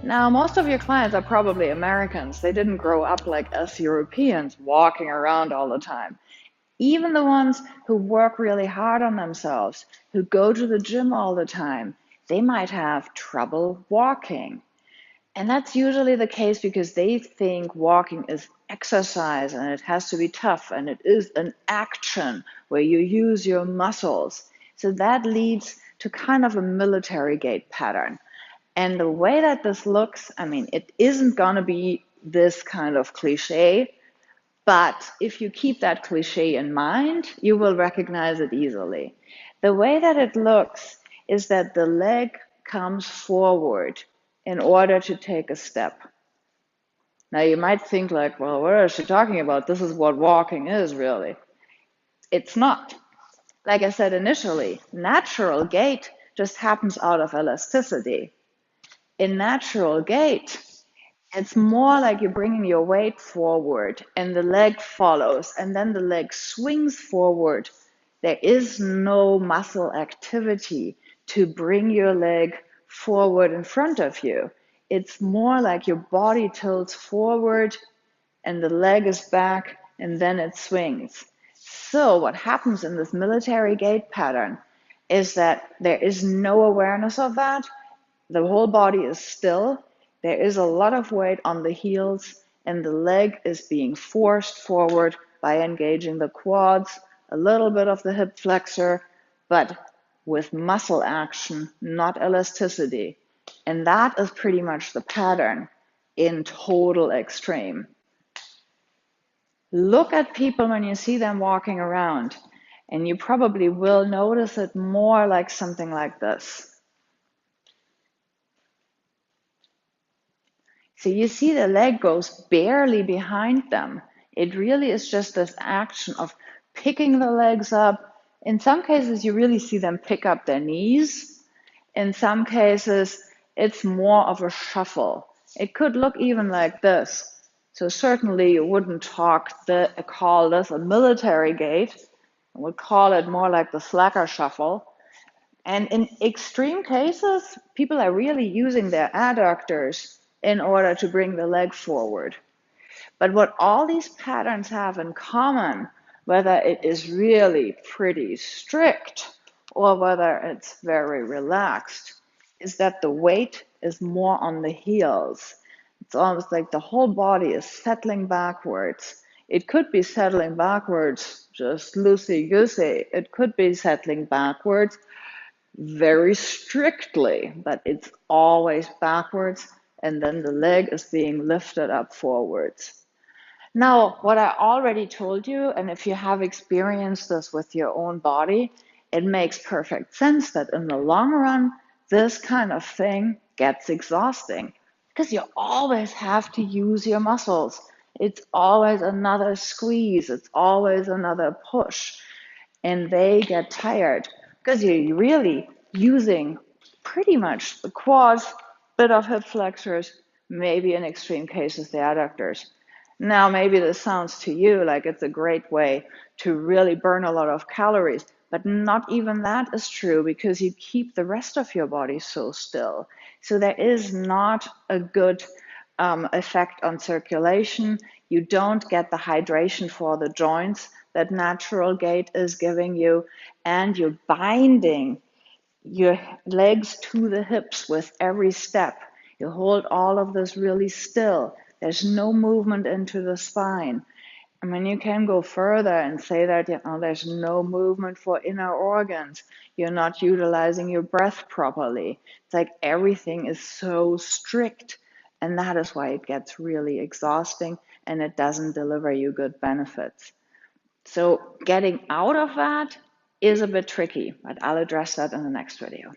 Now, most of your clients are probably Americans. They didn't grow up like us Europeans walking around all the time. Even the ones who work really hard on themselves, who go to the gym all the time, they might have trouble walking. And that's usually the case because they think walking is exercise and it has to be tough and it is an action where you use your muscles. So that leads to kind of a military gait pattern. And the way that this looks, I mean, it isn't going to be this kind of cliche, but if you keep that cliche in mind, you will recognize it easily. The way that it looks is that the leg comes forward in order to take a step. Now you might think like, well, what is she talking about? This is what walking is really. It's not. Like I said initially, natural gait just happens out of elasticity. In natural gait, it's more like you're bringing your weight forward and the leg follows, and then the leg swings forward. There is no muscle activity to bring your leg forward in front of you. It's more like your body tilts forward and the leg is back and then it swings. So, what happens in this military gait pattern is that there is no awareness of that. The whole body is still. There is a lot of weight on the heels, and the leg is being forced forward by engaging the quads, a little bit of the hip flexor, but with muscle action, not elasticity. And that is pretty much the pattern in total extreme. Look at people when you see them walking around, and you probably will notice it more like something like this. So you see the leg goes barely behind them. It really is just this action of picking the legs up. In some cases, you really see them pick up their knees. In some cases, it's more of a shuffle. It could look even like this. So certainly you wouldn't call this a military gait. I would call it more like the slacker shuffle. And in extreme cases, people are really using their adductors in order to bring the leg forward. But what all these patterns have in common, whether it is really pretty strict or whether it's very relaxed, is that the weight is more on the heels. It's almost like the whole body is settling backwards. It could be settling backwards just loosey-goosey. It could be settling backwards very strictly, but it's always backwards, and then the leg is being lifted up forwards. Now, what I already told you, and if you have experienced this with your own body, it makes perfect sense that in the long run, this kind of thing gets exhausting because you always have to use your muscles. It's always another squeeze, it's always another push, and they get tired because you're really using pretty much the quads, bit of hip flexors, maybe in extreme cases the adductors. Now, maybe this sounds to you like it's a great way to really burn a lot of calories, but not even that is true because you keep the rest of your body so still. So there is not a good effect on circulation. You don't get the hydration for the joints that natural gait is giving you, and you're binding your legs to the hips with every step. You hold all of this really still. There's no movement into the spine. I mean, you can go further and say that there's no movement for inner organs. You're not utilizing your breath properly. It's like everything is so strict, and that is why it gets really exhausting and it doesn't deliver you good benefits. So getting out of that is a bit tricky, but I'll address that in the next video.